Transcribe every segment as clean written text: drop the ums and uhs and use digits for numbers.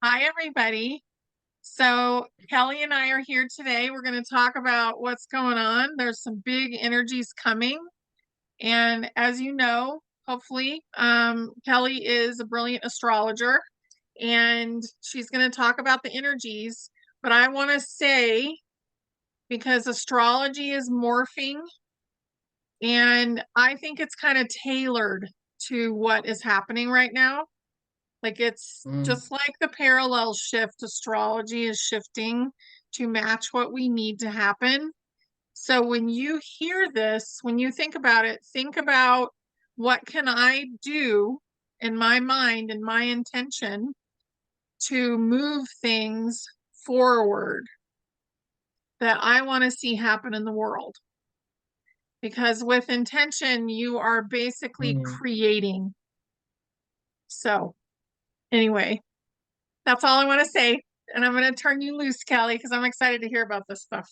Hi, everybody. So Kelly and I are here today. We're going to talk about what's going on. There's some big energies coming. And as you know, hopefully, Kelly is a brilliant astrologer and she's going to talk about the energies. But I want to say, because astrology is morphing, and I think it's kind of tailored to what is happening right now. Like it's Mm, just like the parallel shift, astrology is shifting to match what we need to happen. So when you hear this, when you think about it, think about what can I do in my mind and my intention to move things forward that I want to see happen in the world. Because with intention, you are basically mm. creating. So anyway, that's all I want to say. And I'm going to turn you loose, Kelly, because I'm excited to hear about this stuff.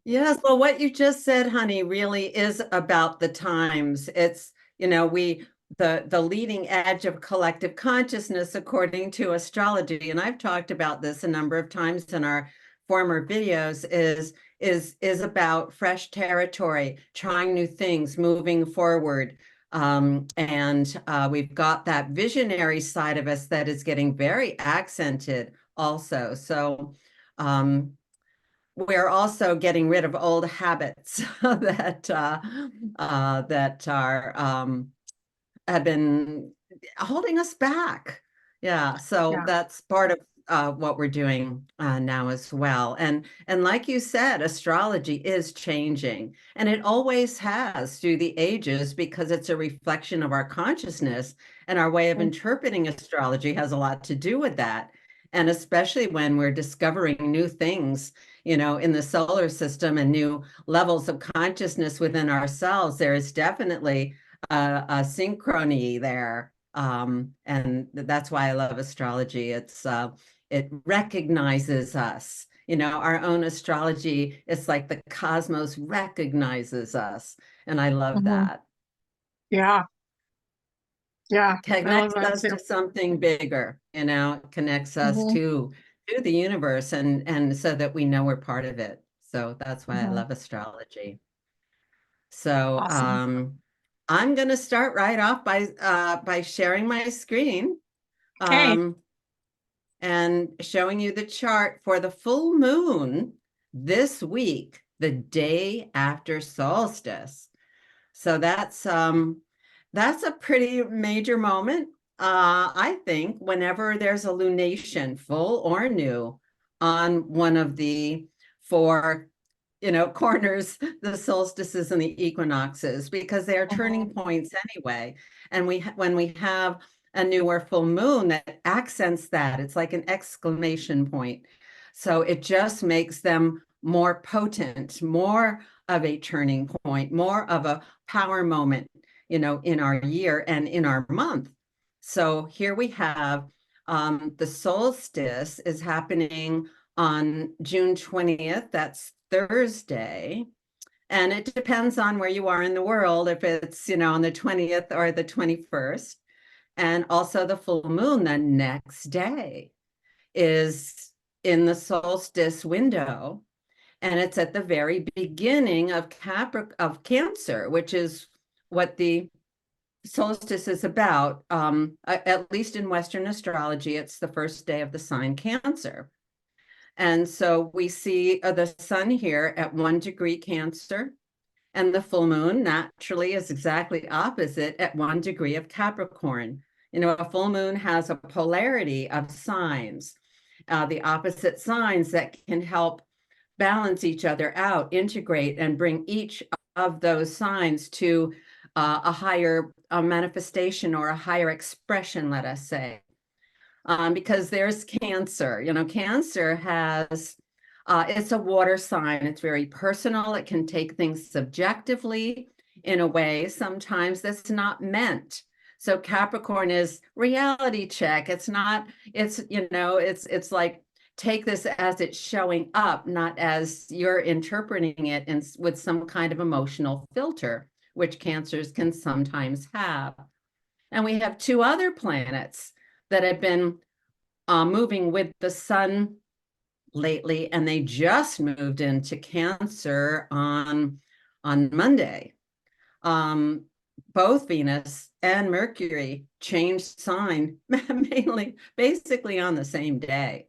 Yes, well, what you just said, honey, really is about the times. It's, the leading edge of collective consciousness according to astrology, and I've talked about this a number of times in our former videos, is about fresh territory, trying new things, moving forward. And we've got that visionary side of us that is getting very accented also. So we're also getting rid of old habits that are have been holding us back. Yeah, so Yeah. that's part of what we're doing now as well. And like you said, astrology is changing, and it always has through the ages because it's a reflection of our consciousness, and our way of interpreting astrology has a lot to do with that. And especially when we're discovering new things, in the solar system and new levels of consciousness within ourselves, there is definitely a synchrony there. And that's why I love astrology. It recognizes us. Our own astrology, it's like the cosmos recognizes us. And I love Mhm. that. Yeah. Yeah. I love Connects that us too. to something bigger, connects us Hmm. to the universe, and so that we know we're part of it. So that's why I Hmm. love astrology. So Awesome. I'm going to start right off by sharing my screen Okay. um, and showing you the chart for the full moon this week, the day after solstice. So that's a pretty major moment. I think whenever there's a lunation, full or new, on one of the four corners, the solstices and the equinoxes, because they are Hmm. turning points anyway. And when we have a new or full moon that accents that, it's like an exclamation point. So it just makes them more potent, more of a turning point, more of a power moment, in our year and in our month. So here we have the solstice is happening on June 20th. That's Thursday. And it depends on where you are in the world, if it's, on the 20th or the 21st. And also the full moon the next day is in the solstice window. And it's at the very beginning of Cancer, which is what the solstice is about. At least in Western astrology, it's the first day of the sign Cancer. And so we see the sun here at 1 degree Cancer, and the full moon naturally is exactly opposite at 1 degree of Capricorn. A full moon has a polarity of signs, the opposite signs that can help balance each other out, integrate, and bring each of those signs to a higher manifestation or a higher expression, let us say. Because there's Cancer. Cancer has, it's a water sign. It's very personal. It can take things subjectively in a way sometimes that's not meant. So Capricorn is reality check. It's not, it's like take this as it's showing up, not as you're interpreting it and with some kind of emotional filter, which Cancers can sometimes have. And we have two other planets that have been moving with the sun lately, and they just moved into Cancer on Monday. Um, both Venus and Mercury changed sign mainly, basically on the same day.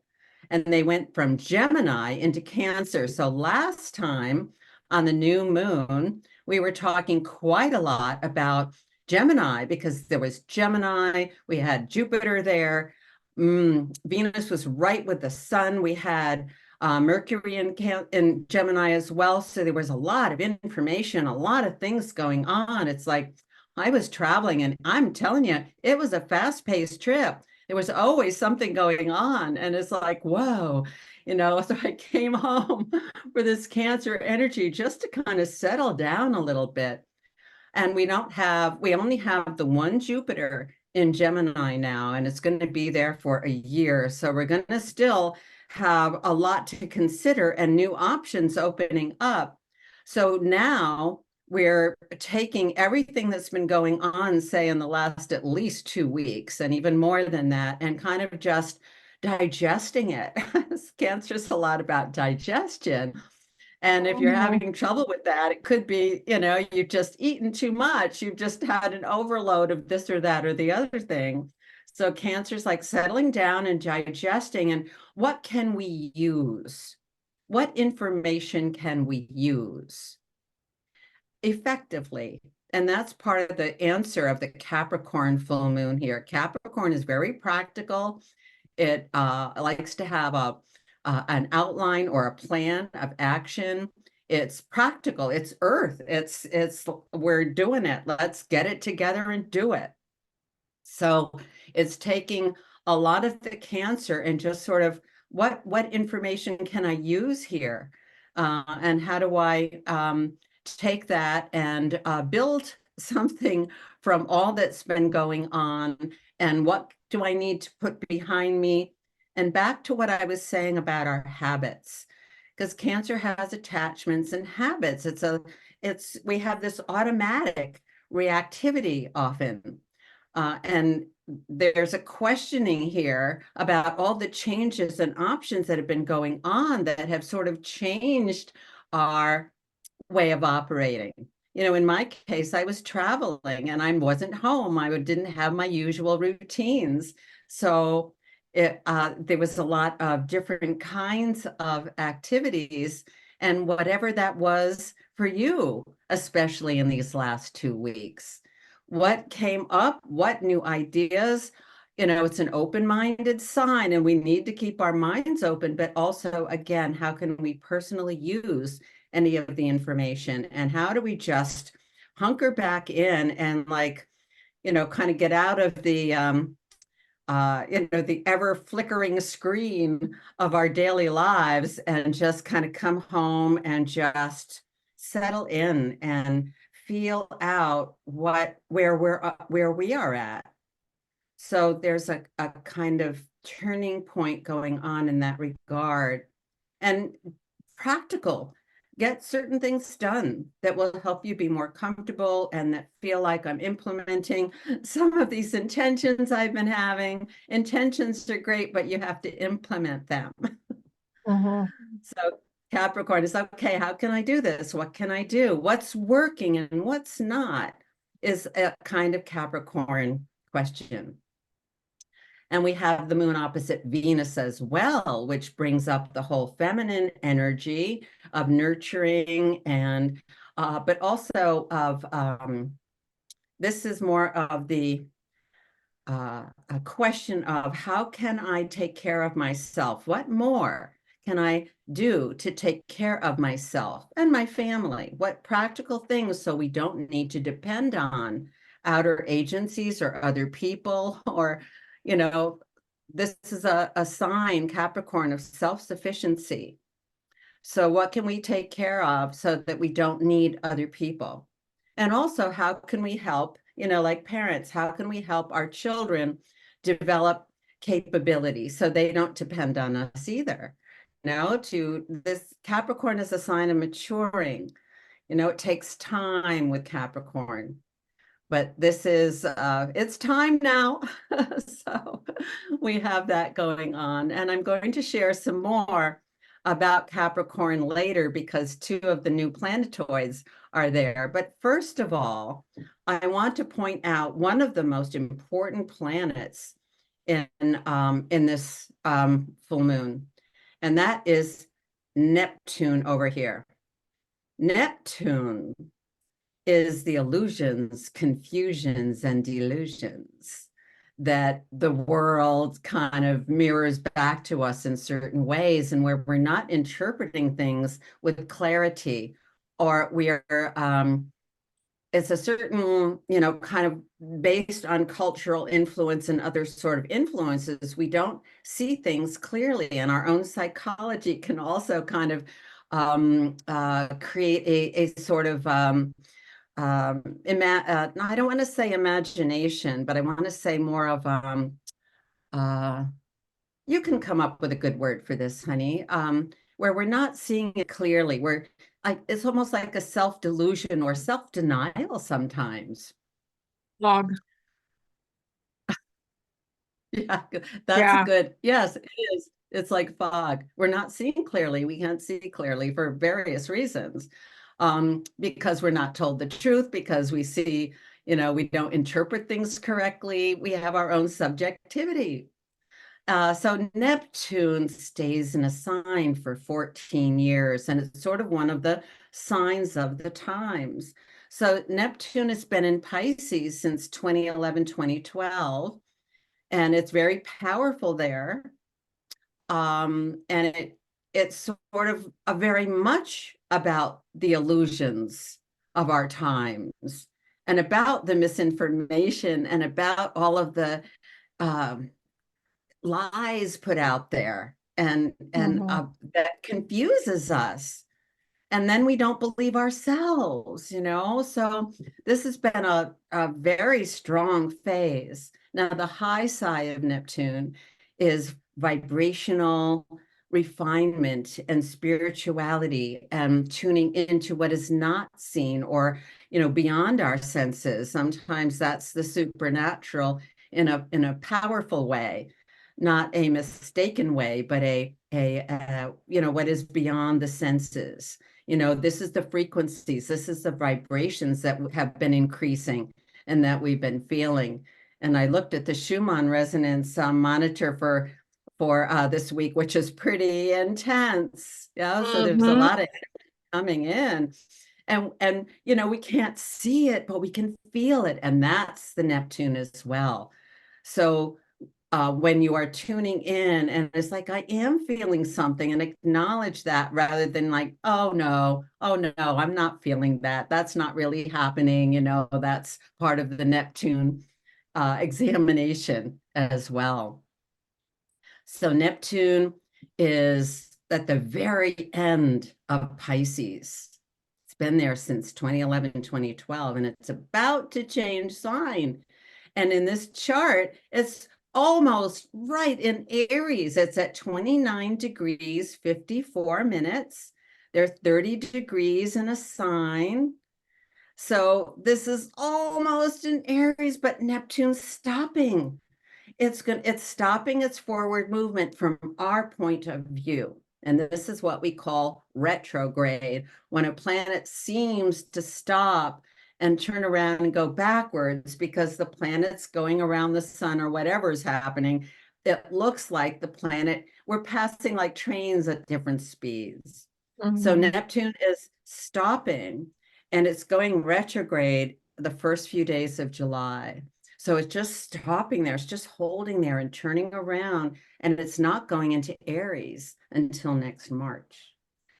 And they went from Gemini into Cancer. So last time on the new moon, we were talking quite a lot about Gemini because there was Gemini, we had Jupiter there. Venus was right with the sun. We had Mercury in Gemini as well. So there was a lot of information, a lot of things going on. It's like I was traveling, and I'm telling you, it was a fast-paced trip. There was always something going on. And it's like, whoa, so I came home for this Cancer energy just to kind of settle down a little bit. And we only have the one Jupiter in Gemini now, and it's going to be there for a year. So we're going to still have a lot to consider and new options opening up. So now we're taking everything that's been going on, say, in the last at least 2 weeks, and even more than that, and kind of just digesting it. Cancer's a lot about digestion. And if you're Mhm. having trouble with that, it could be, you've just eaten too much. You've just had an overload of this or that or the other thing. So Cancer's like settling down and digesting. And what can we use? What information can we use effectively? And that's part of the answer of the Capricorn full moon here. Capricorn is very practical. It likes to have an outline or a plan of action. It's practical. It's Earth. It's we're doing it. Let's get it together and do it. So it's taking a lot of the Cancer and just sort of what information can I use here, and how do I take that and build something from all that's been going on, and what do I need to put behind me? And back to what I was saying about our habits, because Cancer has attachments and habits. We have this automatic reactivity often. And there's a questioning here about all the changes and options that have been going on that have sort of changed our way of operating. In my case, I was traveling and I wasn't home. I didn't have my usual routines. So there was a lot of different kinds of activities, and whatever that was for you, especially in these last 2 weeks. What came up? What new ideas? It's an open-minded sign, and we need to keep our minds open, but also, again, how can we personally use any of the information, and how do we just hunker back in and kind of get out of the the ever flickering screen of our daily lives, and just kind of come home and just settle in and feel out where we are at. So there's a kind of turning point going on in that regard. And practical, get certain things done that will help you be more comfortable and that feel like I'm implementing some of these intentions I've been having. Intentions are great, but you have to implement them. Mhm. So Capricorn is okay. How can I do this? What can I do? What's working and what's not is a kind of Capricorn question. And we have the moon opposite Venus as well, which brings up the whole feminine energy of nurturing, and but also of this is more of the a question of how can I take care of myself? What more can I do to take care of myself and my family? What practical things, so we don't need to depend on outer agencies or other people, or, this is a sign, Capricorn, of self-sufficiency. So what can we take care of so that we don't need other people? And also, how can we help, like parents, how can we help our children develop capability so they don't depend on us either? To this Capricorn is a sign of maturing. It takes time with Capricorn, but this is it's time now. So we have that going on. And I'm going to share some more about Capricorn later because two of the new planetoids are there. But first of all, I want to point out one of the most important planets in this full moon, and that is Neptune over here. Neptune is the illusions, confusions, and delusions that the world kind of mirrors back to us in certain ways, and where we're not interpreting things with clarity, or we are it's a certain, kind of based on cultural influence and other sort of influences, we don't see things clearly. And our own psychology can also kind of create a sort of, I don't want to say imagination, but I want to say more of, you can come up with a good word for this, honey, where we're not seeing it clearly. It's almost like a self-delusion or self-denial sometimes. Log. Yeah, that's Yeah. good. Yes, it is. It's like fog. We're not seeing clearly. We can't see clearly for various reasons. Because we're not told the truth, because we see, we don't interpret things correctly. We have our own subjectivity. So Neptune stays in a sign for 14 years, and it's sort of one of the signs of the times. So Neptune has been in Pisces since 2011, 2012, and it's very powerful there. And it's sort of very much about the illusions of our times and about the misinformation and about all of the um, lies put out there, and Mhm. that confuses us, and then we don't believe ourselves. So this has been a very strong phase. Now the high side of Neptune is vibrational refinement and spirituality and tuning into what is not seen, or beyond our senses. Sometimes that's the supernatural in a powerful way, not a mistaken way, but what is beyond the senses. This is the frequencies, this is the vibrations that have been increasing and that we've been feeling. And I looked at the Schumann resonance monitor for this week, which is pretty intense. Yeah, so there's a Mhm. lot of coming in. And we can't see it, but we can feel it. And that's the Neptune as well. So when you are tuning in and it's like, I am feeling something, and acknowledge that rather than like, oh no, I'm not feeling that. That's not really happening. That's part of the Neptune examination as well. So Neptune is at the very end of Pisces. It's been there since 2011, 2012, and it's about to change sign. And in this chart, it's almost right in Aries. It's at 29 degrees, 54 minutes. There's 30 degrees in a sign. So this is almost in Aries, but Neptune's stopping. It's stopping its forward movement from our point of view. And this is what we call retrograde, when a planet seems to stop and turn around and go backwards because the planet's going around the sun or whatever's happening. It looks like the planet, we're passing like trains at different speeds. So Mhm. Neptune is stopping, and it's going retrograde the first few days of July. So it's just stopping there. It's just holding there and turning around. And it's not going into Aries until next March.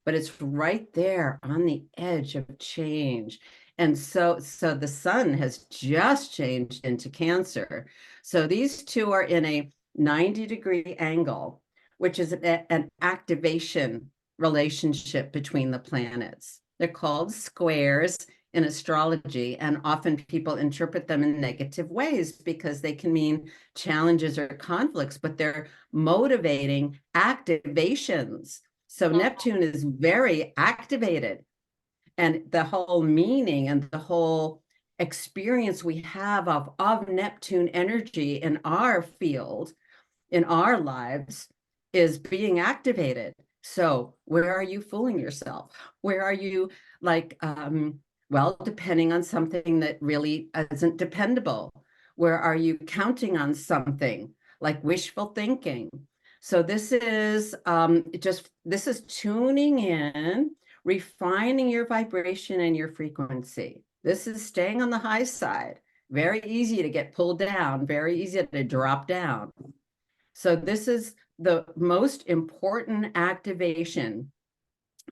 But it's right there on the edge of change. And so the sun has just changed into Cancer. So these two are in a 90-degree angle, which is an activation relationship between the planets. They're called squares in astrology, and often people interpret them in negative ways because they can mean challenges or conflicts, but they're motivating activations. So Neptune is very activated, and the whole meaning and the whole experience we have of Neptune energy in our field in our lives is being activated. So where are you fooling yourself? Where are you like, well, depending on something that really isn't dependable? Where are you counting on something like wishful thinking? So this is tuning in, refining your vibration and your frequency. This is staying on the high side. Very easy to get pulled down, very easy to drop down. So this is the most important activation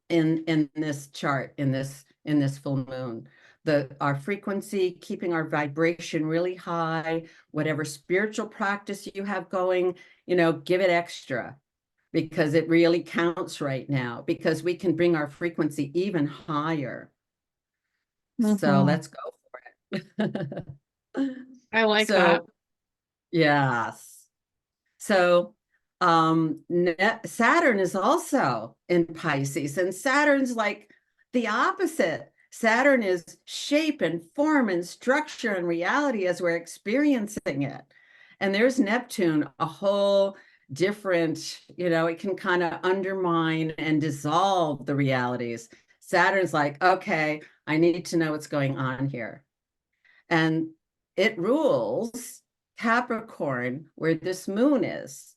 in this chart, in this full moon. Our frequency, keeping our vibration really high, whatever spiritual practice you have going, give it extra, because it really counts right now, because we can bring our frequency even higher. So Mhm. let's go for it. I like that. So, yes. So Saturn is also in Pisces, and Saturn's like the opposite. Saturn is shape and form and structure and reality as we're experiencing it. And there's Neptune, a whole different, it can kind of undermine and dissolve the realities. Saturn's like, okay, I need to know what's going on here. And it rules Capricorn, where this moon is.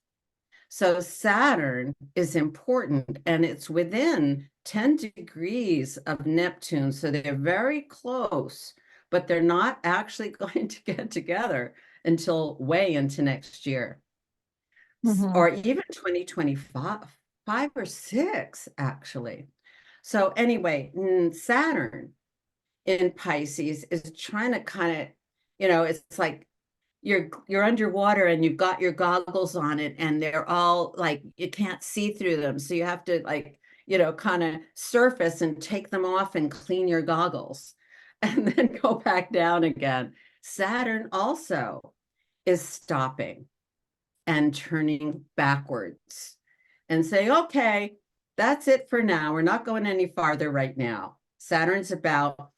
So Saturn is important, and it's within 10 degrees of Neptune. So they're very close, but they're not actually going to get together until way into next year, Mhm. or even 2025, 5 or 6, actually. So anyway, Saturn in Pisces is trying to kind of, it's like you're underwater and you've got your goggles on it, and they're all like, you can't see through them. So you have to, like, kind of surface and take them off and clean your goggles and then go back down again. Saturn also is stopping and turning backwards and saying, okay, that's it for now. We're not going any farther right now. Saturn's about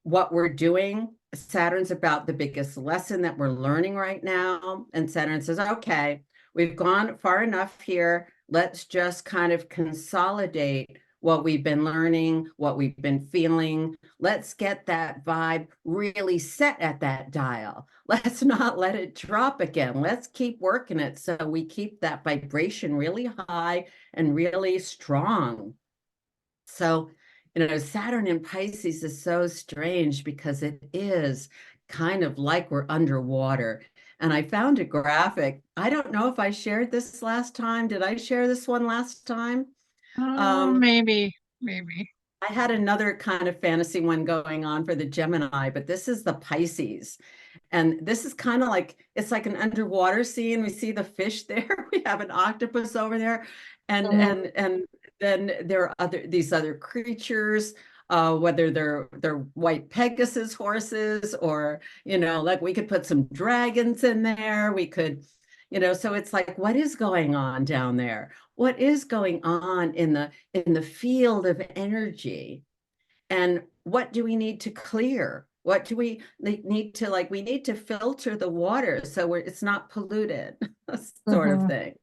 what we're doing. Saturn's about the biggest lesson that we're learning right now. And Saturn says, okay, we've gone far enough here. Let's just kind of consolidate what we've been learning, what we've been feeling. Let's get that vibe really set at that dial. Let's not let it drop again. Let's keep working it so we keep that vibration really high and really strong. So, Saturn in Pisces is so strange because it is kind of like we're underwater. And I found a graphic. I don't know if I shared this last time. Did I share this one last time? Oh, Um, maybe. I had another kind of fantasy one going on for the Gemini, but this is the Pisces. And this is kind of like, it's like an underwater scene. We see the fish there. We have an octopus over there. And Mhm. and then there are these other creatures, whether they're white Pegasus horses, or, like we could put some dragons in there. We could, so it's like, what is going on down there? What is going on in the field of energy? And what do we need to clear? What do we need to, like, we need to filter the water so it's not polluted, sort of Mhm. thing.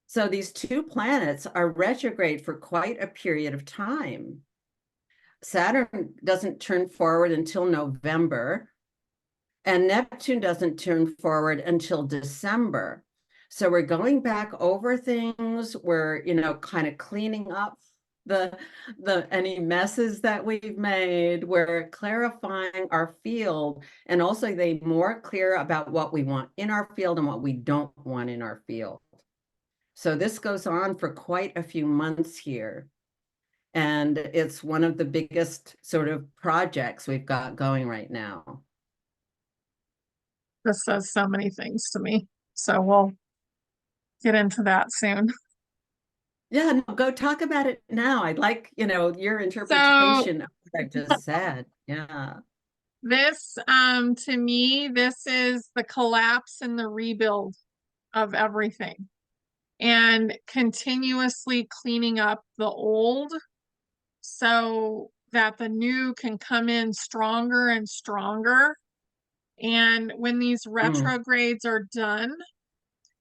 So these two planets are retrograde for quite a period of time. Saturn doesn't turn forward until November, and Neptune doesn't turn forward until December. So we're going back over things. We're, kind of cleaning up the any messes that we've made. We're clarifying our field, and also they more clear about what we want in our field and what we don't want in our field. So this goes on for quite a few months here. And it's one of the biggest sort of projects we've got going right now. This says so many things to me. So we'll get into that soon. Yeah, no, go talk about it now. I'd like, your So interpretation of what I just said. Yeah. this, to me, this is the collapse and the rebuild of everything, and continuously cleaning up the old so that the new can come in stronger and stronger. And when these Mm, retrogrades are done,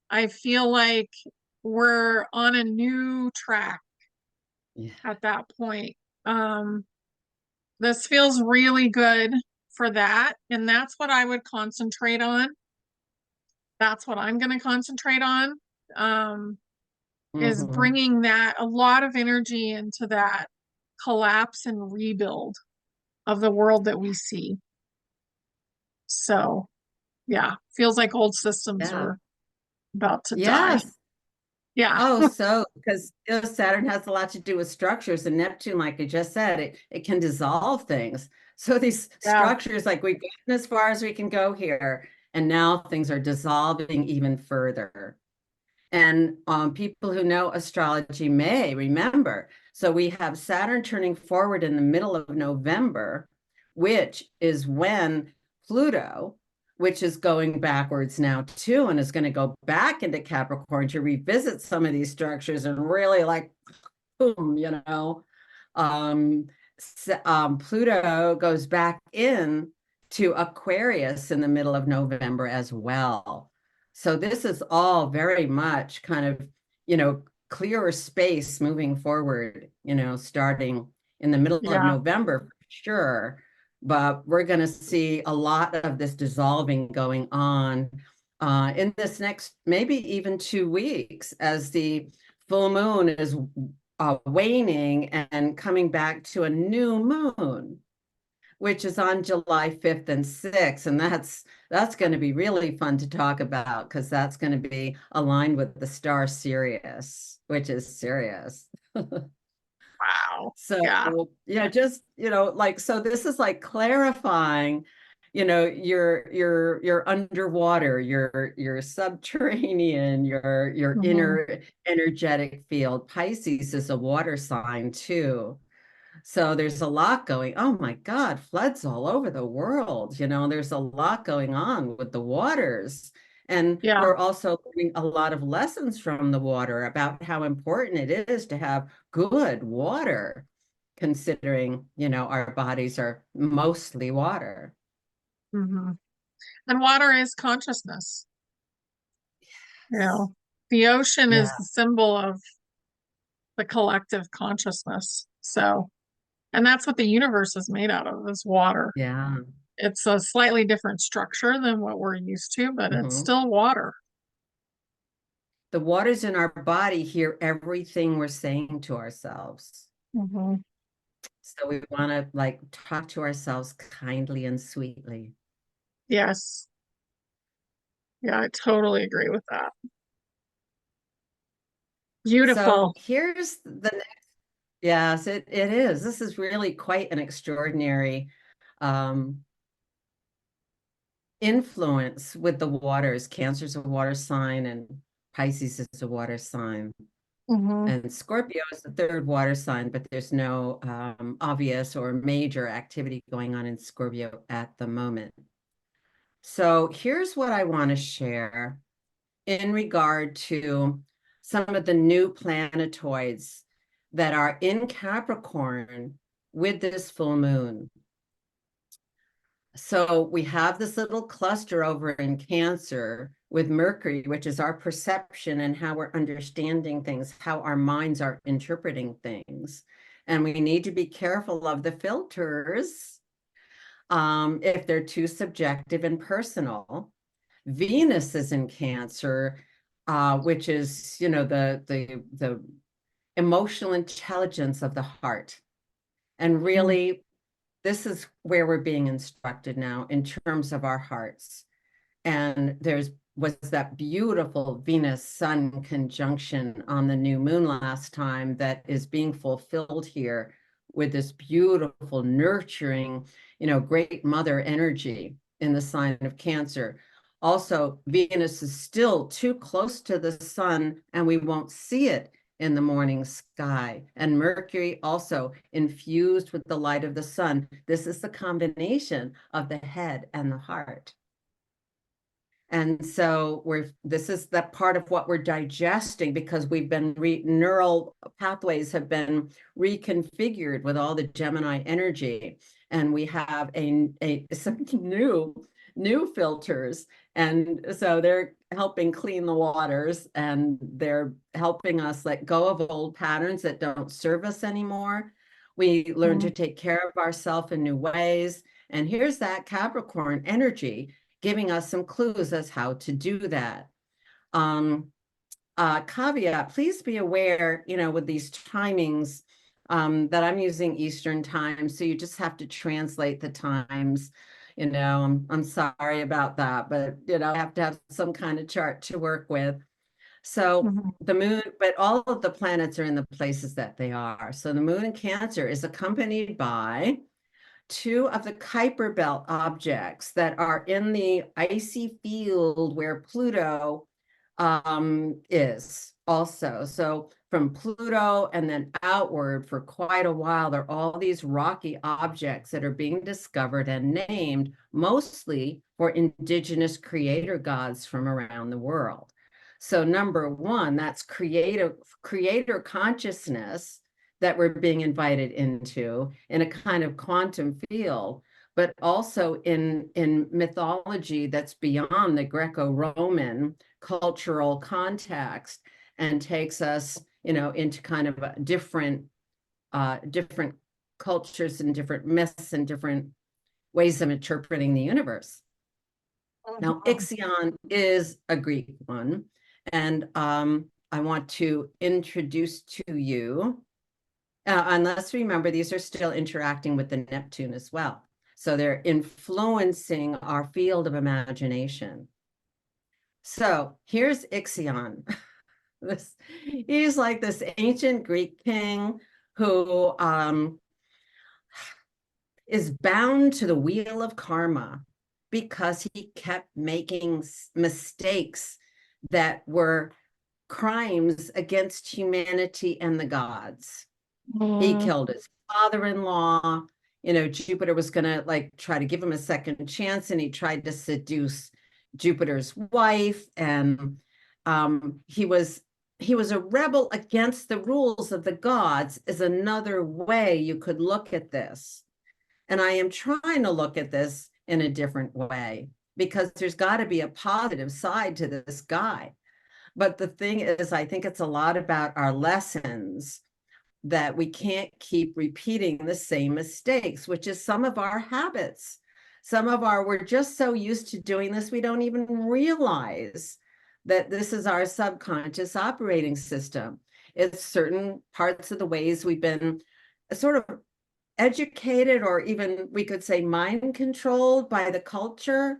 I feel like we're on a new track Yeah. at that point. Um, this feels really good for that. And that's what I would concentrate on. That's what I'm going to concentrate on. Um, is Hmm. bringing that a lot of energy into that collapse and rebuild of the world that we see. So, yeah, feels like old systems Yeah. are about to die. Yes. Yeah. Oh, so because Saturn has a lot to do with structures, and Neptune, like I just said, it can dissolve things. So these Yeah. structures, like we've gotten as far as we can go here, and now things are dissolving even further. And people who know astrology may remember. So we have Saturn turning forward in the middle of November, which is when Pluto, which is going backwards now too, and is going to go back into Capricorn to revisit some of these structures and really like, boom, um, Pluto goes back in to Aquarius in the middle of November as well. So this is all very much kind of, clearer space moving forward, starting in the middle of Yeah. November for sure. But we're going to see a lot of this dissolving going on in this next maybe even 2 weeks as the full moon is waning and coming back to a new moon, which is on July 5th and 6th. And that's going to be really fun to talk about because that's going to be aligned with the star Sirius, which is Sirius. Wow. Yeah. So, yeah, just, like, so this is like clarifying, your underwater, your subterranean, your Hmm. inner energetic field. Pisces is a water sign too. So there's a lot going. Oh my God, floods all over the world. There's a lot going on with the waters. And Yeah. we're also learning a lot of lessons from the water about how important it is to have good water, considering, our bodies are mostly water. Hmm. And water is consciousness. You know, the ocean is Yeah. the symbol of the collective consciousness. So, and that's what the universe is made out of, is water. Yeah. It's a slightly different structure than what we're used to, but it's Hmm. still water. The waters in our body hear everything we're saying to ourselves. Hmm. So we want to like talk to ourselves kindly and sweetly. Yes. Yeah, I totally agree with that. So Beautiful. here's the next, yes, it is. This is really quite an extraordinary um, influence with the waters. Cancer's a water sign and Pisces is a water sign. Hmm. And Scorpio is the third water sign, but there's no obvious or major activity going on in Scorpio at the moment. So here's what I want to share in regard to some of the new planetoids that are in Capricorn with this full moon. So we have this little cluster over in Cancer with Mercury, which is our perception and how we're understanding things, how our minds are interpreting things. And we need to be careful of the filters if they're too subjective and personal. Venus is in Cancer, which is, the emotional intelligence of the heart. And really, this is where we're being instructed now in terms of our hearts. And there's was that beautiful Venus Sun conjunction on the new moon last time that is being fulfilled here with this beautiful, nurturing, great mother energy in the sign of Cancer. Also, Venus is still too close to the sun, and we won't see it in the morning sky. And Mercury also infused with the light of the sun. This is the combination of the head and the heart. And so this is that part of what we're digesting because we've been neural pathways have been reconfigured with all the Gemini energy. And we have some new filters And so they're helping clean the waters, and they're helping us let go of old patterns that don't serve us anymore. We learn to take care of ourselves in new ways. And here's that Capricorn energy giving us some clues as how to do that. Caveat, please be aware, with these timings, that I'm using Eastern time. So you just have to translate the times. I'm sorry about that, but I have to have some kind of chart to work with. So Mhm. the moon, but all of the planets are in the places that they are. So the moon in Cancer is accompanied by two of the Kuiper Belt objects that are in the icy field where Pluto is also. So from Pluto and then outward for quite a while, there are all these rocky objects that are being discovered and named, mostly for indigenous creator gods from around the world. So number one, that's creator consciousness that we're being invited into in a kind of quantum field, but also in mythology that's beyond the Greco-Roman cultural context, and takes us, into kind of a different cultures and different myths and different ways of interpreting the universe. Now, Ixion is a Greek one, and I want to introduce to you, and let's remember, these are still interacting with the Neptune as well. So they're influencing our field of imagination. So here's Ixion. He's like this ancient Greek king who is bound to the wheel of karma because he kept making mistakes that were crimes against humanity and the gods. He killed his father-in-law. Jupiter was going to try to give him a second chance, and he tried to seduce Jupiter's wife. And he was a rebel against the rules of the gods, is another way you could look at this. And I am trying to look at this in a different way, because there's got to be a positive side to this guy. But the thing is, I think it's a lot about our lessons, that we can't keep repeating the same mistakes, which is some of our habits. We're just so used to doing this, we don't even realize that this is our subconscious operating system. It's certain parts of the ways we've been sort of educated, or even we could say mind controlled by the culture.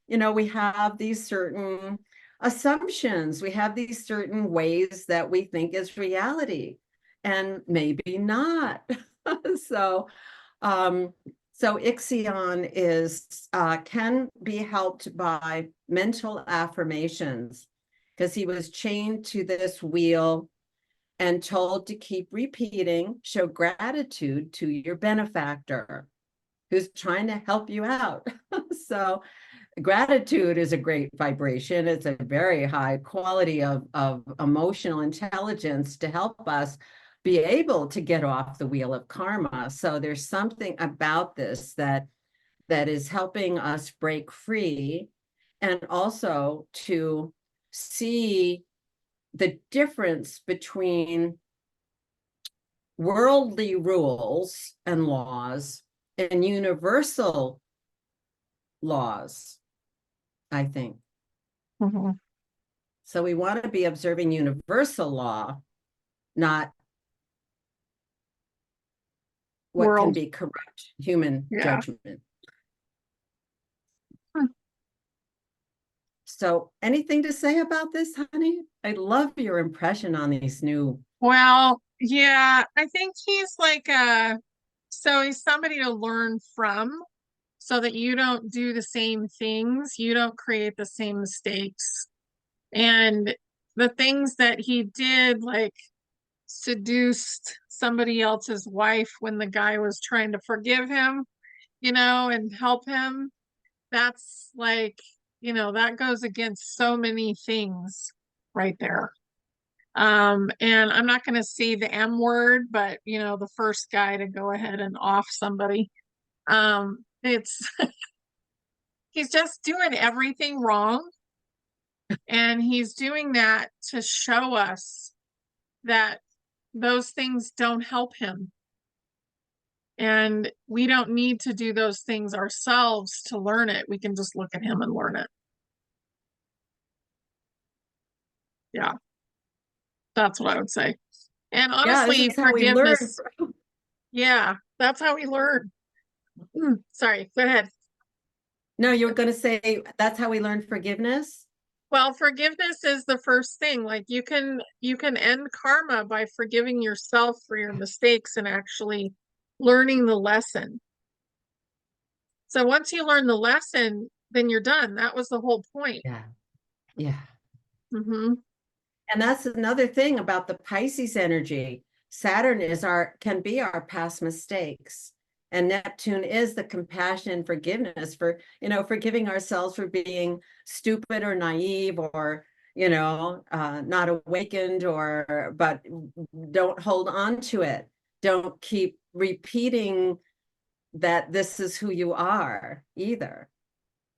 We have these certain assumptions, we have these certain ways that we think is reality, and maybe not. so so Ixion is can be helped by mental affirmations, because he was chained to this wheel and told to keep repeating, show gratitude to your benefactor who's trying to help you out. So gratitude is a great vibration. It's a very high quality of emotional intelligence to help us be able to get off the wheel of karma. So there's something about this that is helping us break free, and also to see the difference between worldly rules and laws and universal laws, I think. So we want to be observing universal law, not what can be corrupt human judgment. So anything to say about this, honey? I love your impression on these new. Well, yeah, I think he's so he's somebody to learn from, so that you don't do the same things, you don't create the same mistakes. And the things that he did, like seduced somebody else's wife when the guy was trying to forgive him, and help him, that's that goes against so many things right there. And I'm not going to say the M word, but the first guy to go ahead and off somebody, it's he's just doing everything wrong. And he's doing that to show us that those things don't help him. And we don't need to do those things ourselves to learn it. We can just look at him and learn it. Yeah, that's what I would say. And Yeah, this honestly, is how we learn. forgiveness, yeah, that's how we learn. Sorry, go ahead. No, you were going to say that's how we learn forgiveness. Well, forgiveness is the first thing. Like you can end karma by forgiving yourself for your mistakes and actually learning the lesson. So once you learn the lesson, then you're done. That was the whole point. Yeah. Yeah. Mm-hmm. And that's another thing about the Pisces energy. Saturn can be our past mistakes. And Neptune is the compassion and forgiveness for, forgiving ourselves for being stupid or naive or, not awakened but don't hold on to it. Don't keep repeating that this is who you are either.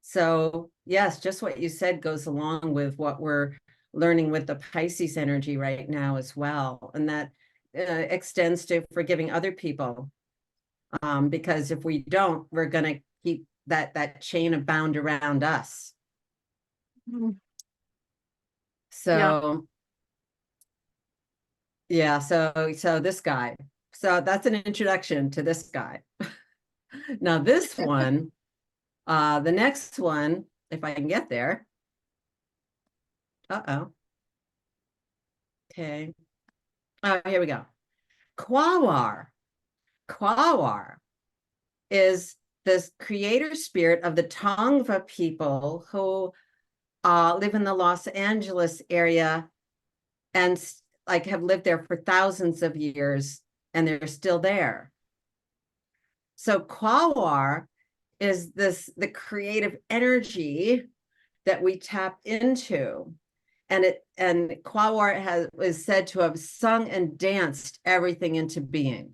So yes, just what you said goes along with what we're learning with the Pisces energy right now as well. And that extends to forgiving other people. Because if we don't, we're going to keep that chain of bound around us. So yeah, so this guy. So that's an introduction to this guy. Now this one, the next one, if I can get there. Uh-oh. Okay. Oh, here we go. Quawar. Quawar is this creator spirit of the Tongva people who live in the Los Angeles area and like have lived there for thousands of years, and they're still there. So Quawar is the creative energy that we tap into. And Quawar is said to have sung and danced everything into being.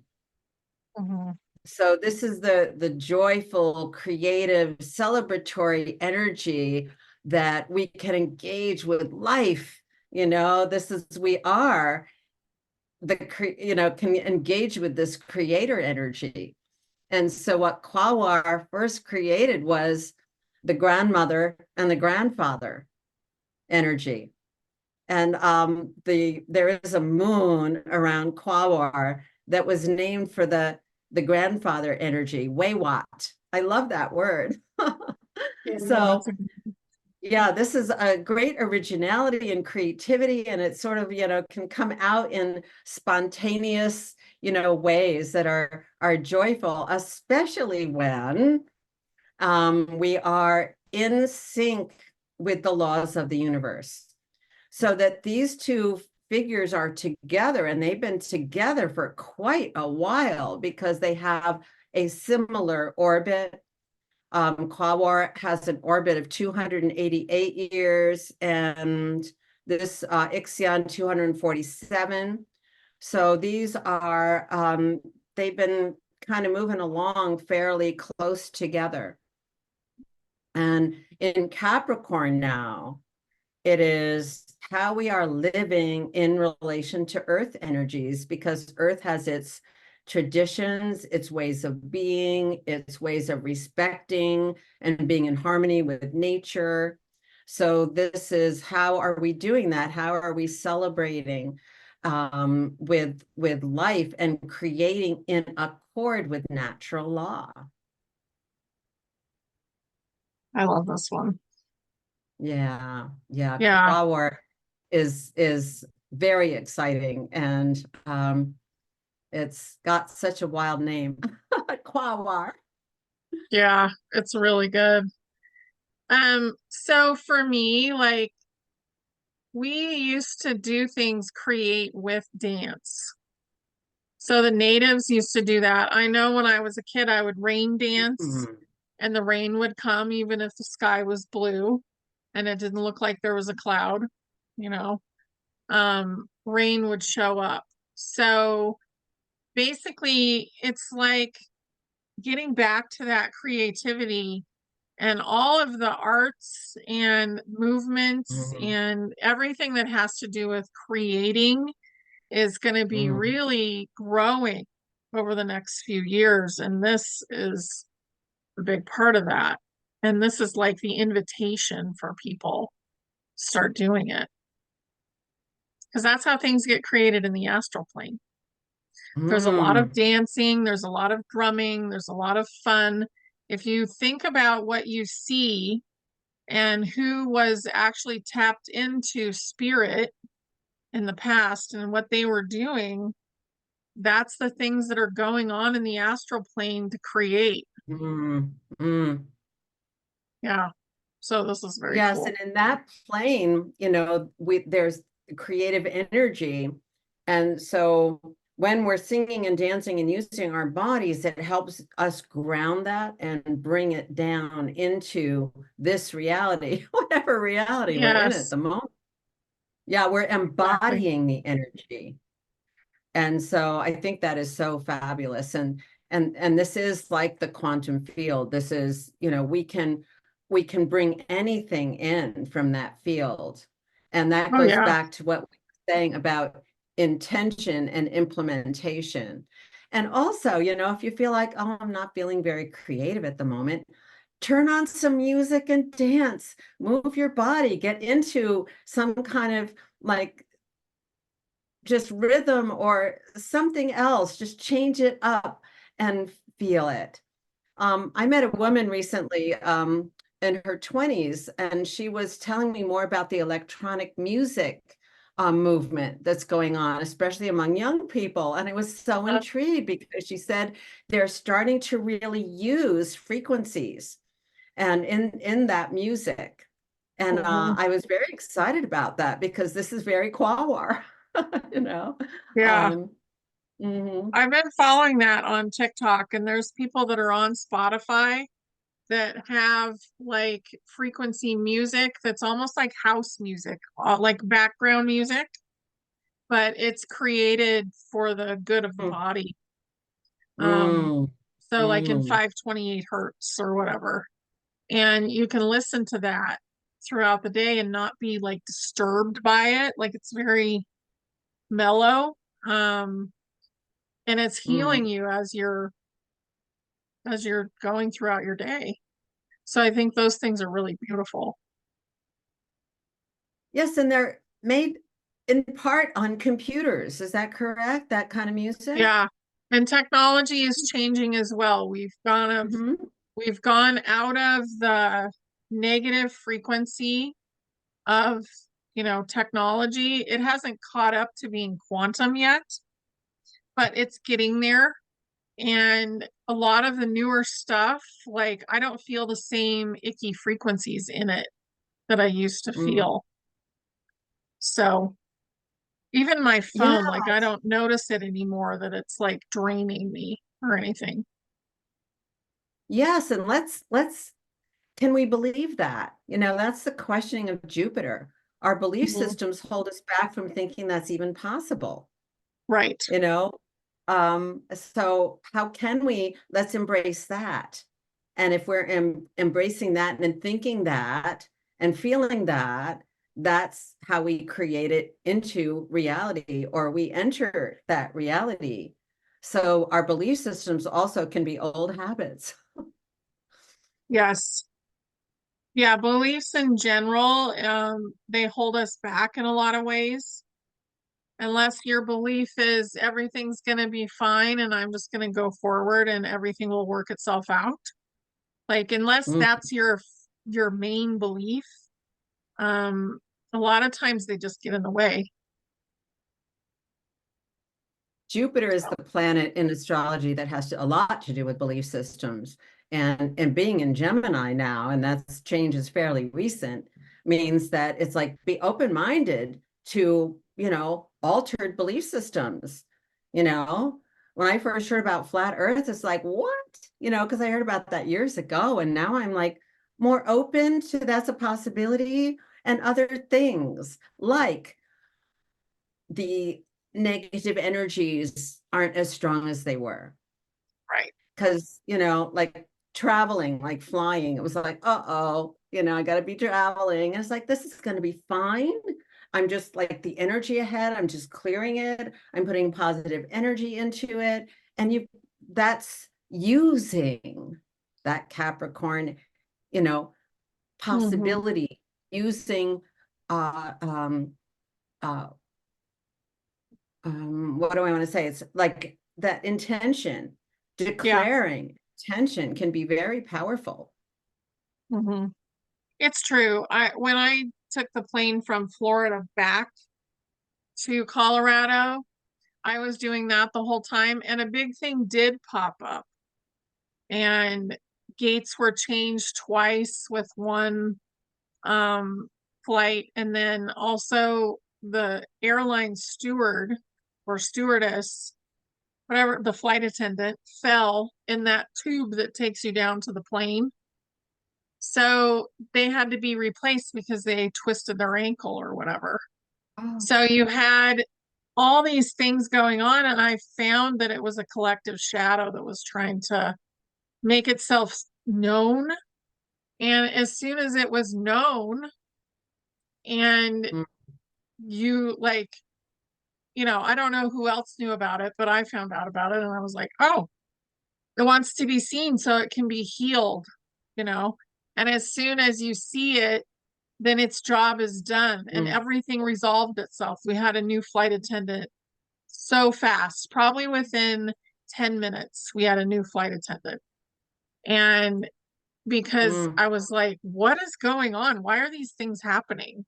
Mm-hmm. So this is the joyful, creative, celebratory energy that we can engage with life. We are can engage with this creator energy. And so what Quawar first created was the grandmother and the grandfather energy. And there is a moon around Quawar that was named for the grandfather energy, Waywat. I love that word. So yeah, this is a great originality and creativity, and it sort of, can come out in spontaneous, ways that are joyful, especially when we are in sync with the laws of the universe. So that these two figures are together, and they've been together for quite a while because they have a similar orbit. Quawar has an orbit of 288 years, and this Ixion 247. So these are, they've been kind of moving along fairly close together. And in Capricorn now, it is how we are living in relation to Earth energies, because Earth has its traditions, its ways of being, its ways of respecting and being in harmony with nature. So this is, how are we doing that? How are we celebrating with life and creating in accord with natural law? I love this one. Yeah. Yeah. Quawar is very exciting, and it's got such a wild name. Quawar. Yeah, it's really good. So for me, like we used to do things create with dance. So the natives used to do that. I know when I was a kid, I would rain dance Mhm. and the rain would come even if the sky was blue and it didn't look like there was a cloud, you know. Rain would show up. So basically, it's like getting back to that creativity And all of the arts and movements Mm, and everything that has to do with creating is going to be mm, really growing over the next few years. And this is a big part of that. And this is like the invitation for people to start doing it. Because that's how things get created in the astral plane. There's a lot of mm, dancing, there's a lot of drumming, there's a lot of fun. If you think about what you see and who was actually tapped into spirit in the past and what they were doing, that's the things that are going on in the astral plane to create. mm, mm. Yeah. So this is very Yes, cool. and in that plane, there's creative energy. And so when we're singing and dancing and using our bodies, it helps us ground that and bring it down into this reality, whatever reality we're in at Yes, the moment. Yeah, we're exactly. embodying the energy. And so I think that is so fabulous. And this is like the quantum field. This is, we can bring anything in from that field. And that Oh goes yeah. back to what we were saying about intention and implementation. And also, if you feel like, oh, I'm not feeling very creative at the moment, turn on some music and dance, move your body, get into some kind of like just rhythm or something else, just change it up and feel it. I met a woman recently in her 20s, and she was telling me more about the electronic music movement that's going on, especially among young people. And I was so Uh, intrigued because she said they're starting to really use frequencies and in that music. And mhm. I was very excited about that because this is very Quawar, you know. Yeah. Um, mhm, I've been following that on TikTok, and there's people that are on Spotify that have like frequency music that's almost like house music, like background music, but it's created for the good of the mm, body. Um, mm, so like in mm, 528 hertz or whatever. And you can listen to that throughout the day and not be like disturbed by it. Like it's very mellow. Um, and it's healing mm. you as you're going throughout your day. So I think those things are really beautiful. Yes, and they're made in part on computers. Is that correct? That kind of music? Yeah. And technology is changing as well. Hmm. We've gone out of the negative frequency of, technology. It hasn't caught up to being quantum yet, but it's getting there. And a lot of the newer stuff, like I don't feel the same icky frequencies in it that I used to Mm. feel. So even my Yeah, phone, like I don't notice it anymore that it's like draining me or anything. yes, and can we believe that? That's the questioning of Jupiter. Our belief Mhm. systems hold us back from thinking that's even possible, Right. you know? So how can we, let's embrace that. And if we're embracing that and thinking that and feeling that, that's how we create it into reality, or we enter that reality. So our belief systems also can be old habits. Yes. Yeah, beliefs in general, they hold us back in a lot of ways. Unless your belief is everything's going to be fine and I'm just going to go forward and everything will work itself out. Like unless Mm. that's your main belief, um, a lot of times they just get in the way. Jupiter is So, the planet in astrology that has a lot to do with belief systems. And being in Gemini now, and that's change is fairly recent, means that it's like be open-minded to, altered belief systems. You know, when I first heard about flat Earth, it's like, what? Because I heard about that years ago, and now I'm like more open to that's a possibility, and other things like the negative energies aren't as strong as they were. right. Because, like traveling, like flying. It was like, uh-oh, I got to be traveling. And it's like, this is going to be fine. I'm just like the energy ahead. I'm just clearing it. I'm putting positive energy into it. And that's using that Capricorn, you know, Mm-hmm. possibility, using uh um uh what do I want to say? It's like that intention, Yeah. declaring intention can be very powerful. Mm-hmm. It's true. When I took the plane from Florida back to Colorado, I was doing that the whole time, and a big thing did pop up. And gates were changed twice with one flight, and then also the airline steward or stewardess, whatever, the flight attendant, fell in that tube that takes you down to the plane. So they had to be replaced because they twisted their ankle or whatever. Oh. So you had all these things going on, and I found that it was a collective shadow that was trying to make itself known. And as soon as it was known, and Mm, you like, I don't know who else knew about it, but I found out about it, and I was like, oh, it wants to be seen so it can be healed, you know? And as soon as you see it, then its job is done and mm, everything resolved itself. We had a new flight attendant so fast, probably within 10 minutes, we had a new flight attendant. And because mm, I was like, what is going on? Why are these things happening?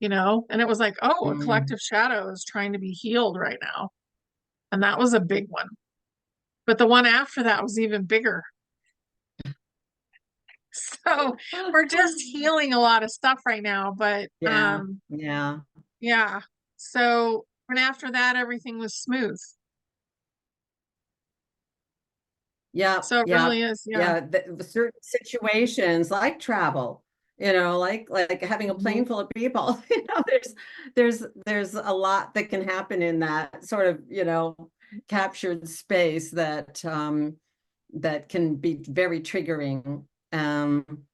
And it was like, oh, a mm. collective shadow is trying to be healed right now. And that was a big one. But the one after that was even bigger. So we're just healing a lot of stuff right now. But Yeah, yeah. yeah. So and after that, everything was smooth. Yeah, So it yeah, really is, yeah. yeah. Certain situations like travel, like having a Mhm. plane full of people, there's a lot that can happen in that sort of, captured space that can be very triggering.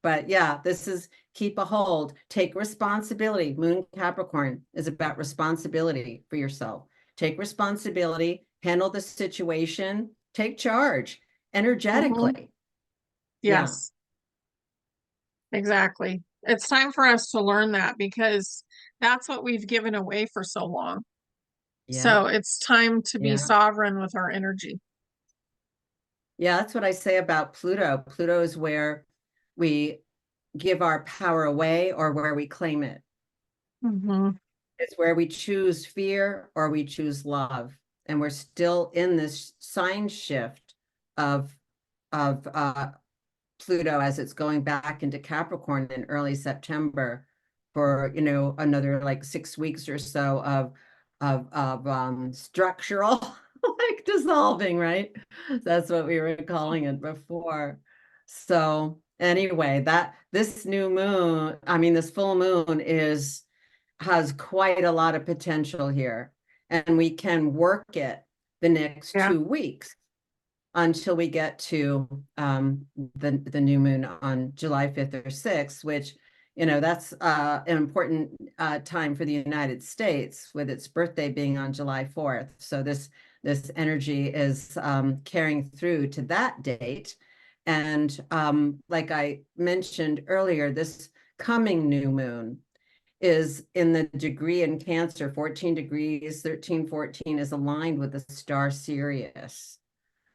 But yeah, this is keep a hold, take responsibility. Moon Capricorn is about responsibility for yourself. Take responsibility, handle the situation, take charge Mhm. energetically. Yeah, Yes, exactly. It's time for us to learn that because that's what we've given away for so long. yeah, So it's time to be yeah. sovereign with our energy. Yeah, that's what I say about Pluto. Pluto is where we give our power away or where we claim it. Hmm. It's where we choose fear or we choose love. And we're still in this sign shift of of Pluto as it's going back into Capricorn in early September for, another like 6 weeks or so of structural like dissolving, right? That's what we were calling it before. So anyway, this full moon has quite a lot of potential here, and we can work it the next Yeah. 2 weeks until we get to the new moon on July 5th or 6th, which, that's an important time for the United States with its birthday being on July 4th. So this energy is carrying through to that date. And like I mentioned earlier, this coming new moon is in the degree in Cancer, 14 degrees, 1314 is aligned with the star Sirius.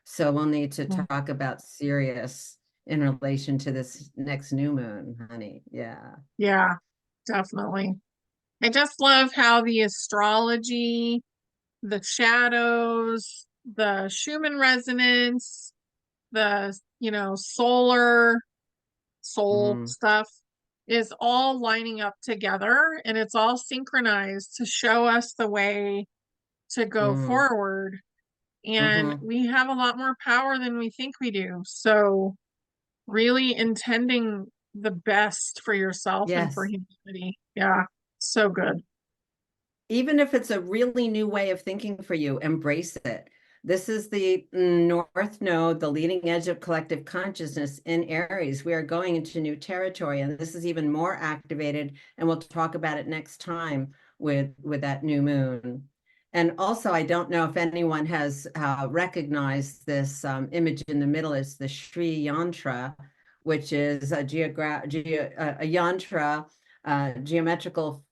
So we'll need to talk about Sirius in relation to this next new moon, honey. Yeah. Yeah, definitely. I just love how the astrology, the shadows, the Schumann resonance, the, solar soul Mm, stuff is all lining up together and it's all synchronized to show us the way to go mm, forward. And mm-hmm. we have a lot more power than we think we do. So, really intending the best for yourself and for Yes. humanity. Yeah, so good. Even if it's a really new way of thinking for you, embrace it. This is the North Node, the leading edge of collective consciousness in Aries. We are going into new territory, and this is even more activated, and we'll talk about it next time with that new moon. And also, I don't know if anyone has recognized this image in the middle. It's the Sri Yantra, which is a yantra, geometrical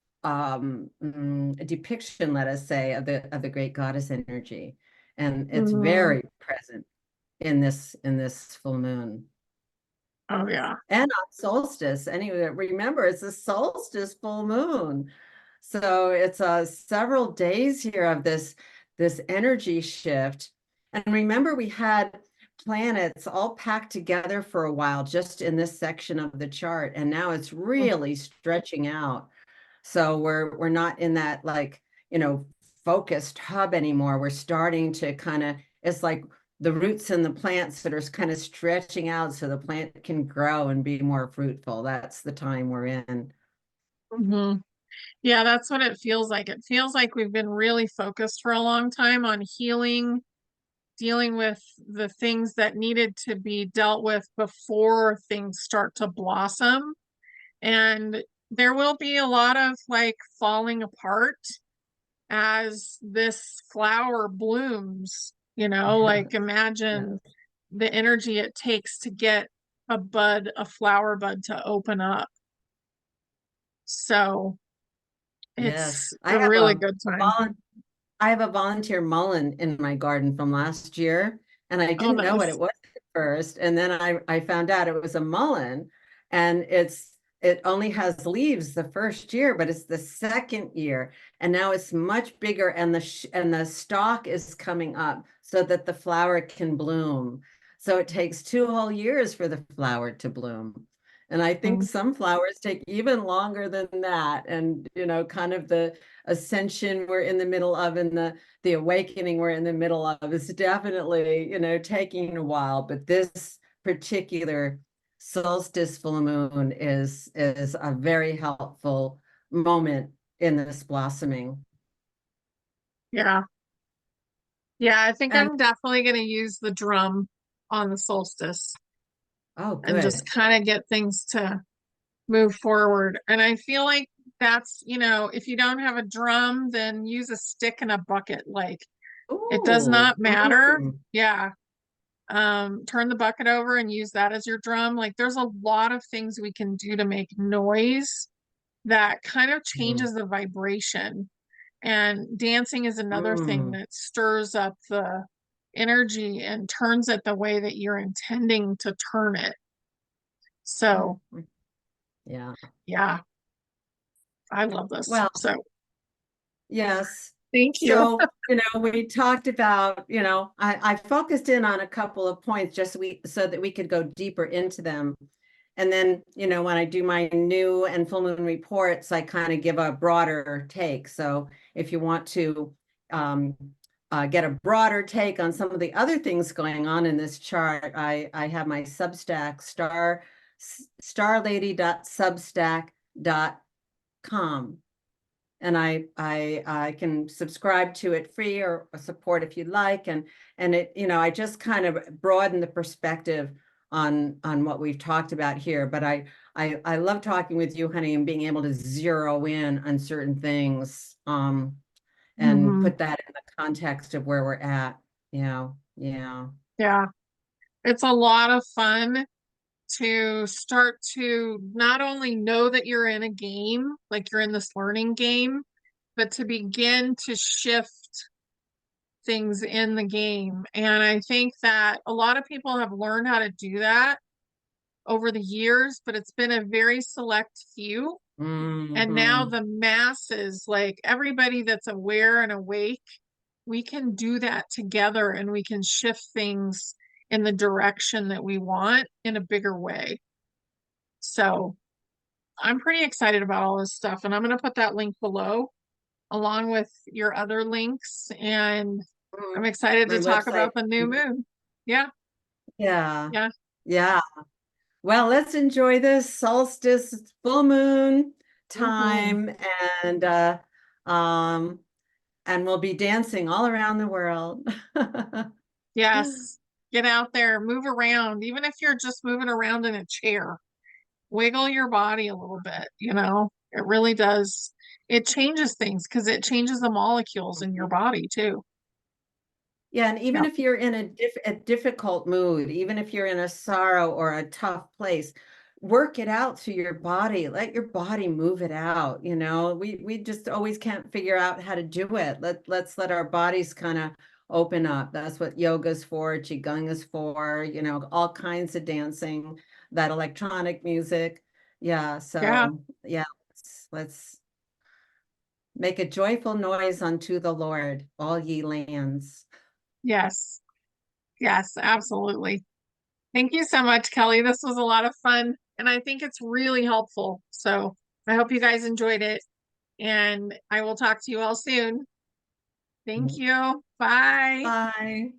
depiction, let us say, of the great goddess energy, and it's Hmm. very present in this full moon Oh yeah. and on solstice. Anyway, remember it's a solstice full moon, so it's several days here of this energy shift. And remember, we had planets all packed together for a while just in this section of the chart, and now it's really stretching out. So we're not in that, like, focused hub anymore. We're starting to kind of, it's like the roots in the plants that are kind of stretching out so the plant can grow and be more fruitful. That's the time we're in. Hmm. Yeah, that's what it feels like. It feels like we've been really focused for a long time on healing, dealing with the things that needed to be dealt with before things start to blossom. And there will be a lot of like falling apart as this flower blooms, like imagine Yes. the energy it takes to get a flower bud to open up. So Yes. it's I a have really a, good a time. volun I have a volunteer mullein in my garden from last year, and I Oh, didn't know what it nice. was at first. And then I found out it was a mullein, and it only has leaves the first year, but it's the second year, and now it's much bigger, and the stalk is coming up so that the flower can bloom. So it takes 2 whole years for the flower to bloom. And I think Mm. some flowers take even longer than that. And, kind of the ascension we're in the middle of, and the awakening we're in the middle of is definitely, taking a while. But this particular solstice full moon is a very helpful moment in this blossoming. Yeah. Yeah, I think And I'm definitely going to use the drum on the solstice oh, and just good. kind of get things to move forward. And I feel like that's, if you don't have a drum, then use a stick and a bucket. Like it does Oh, not matter. mm, Yeah. Turn the bucket over and use that as your drum. Like there's a lot of things we can do to make noise that kind of mm, changes the vibration. And dancing is another thing mm, that stirs up the energy and turns it the way that you're intending to turn it. mm, So, yeah. yeah, I love this. Well, So, yes. thank you. So, we talked about, I focused in on a couple of points just so that we could go deeper into them. And then, when I do my new and full moon reports, I kind of give a broader take. So if you want to um, get a broader take on some of the other things going on in this chart, I have my Substack, starlady.substack.com, and I can subscribe to it free or support if you like. And it, I just kind of broaden the perspective on what we've talked about here. But I love talking with you, honey, and being able to zero in on certain things, and Hmm. put that in the context of where we're at. Yeah. Yeah, it's a lot of fun to start to not only know that you're in a game, like you're in this learning game, but to begin to shift things in the game. And I think that a lot of people have learned how to do that over the years, but it's been a very select few. And now Hmm. the masses, like everybody that's aware and awake, we can do that together and we can shift things in the direction that we want in a bigger way. So I'm pretty excited about all this stuff. And I'm going to put that link below along with your other links. And I'm excited My to talk website. about the new moon. Yeah. Yeah. Yeah. Yeah. Well, let's enjoy this solstice full moon Hmm. time, and um and we'll be dancing all around the world. Yes. Get out there, move around, even if you're just moving around in a chair, wiggle your body a little bit, you know, it really does. It changes things because it changes the molecules in your body too. Yeah, and even Yeah. if you're in a difficult mood, even if you're in a sorrow or a tough place, work it out through your body. Let your body move it out. You know, we just always can't figure out how to do it. Let's let our bodies kind of open up. That's what yoga's for, qigong is for, you know, all kinds of dancing, that electronic music. Yeah, Yeah. so yeah, let's make a joyful noise unto the Lord, all ye lands. Yes. Yes, absolutely. Thank you so much, Kelly. This was a lot of fun, and I think it's really helpful. So I hope you guys enjoyed it, and I will talk to you all soon. Thank you. Bye. Bye.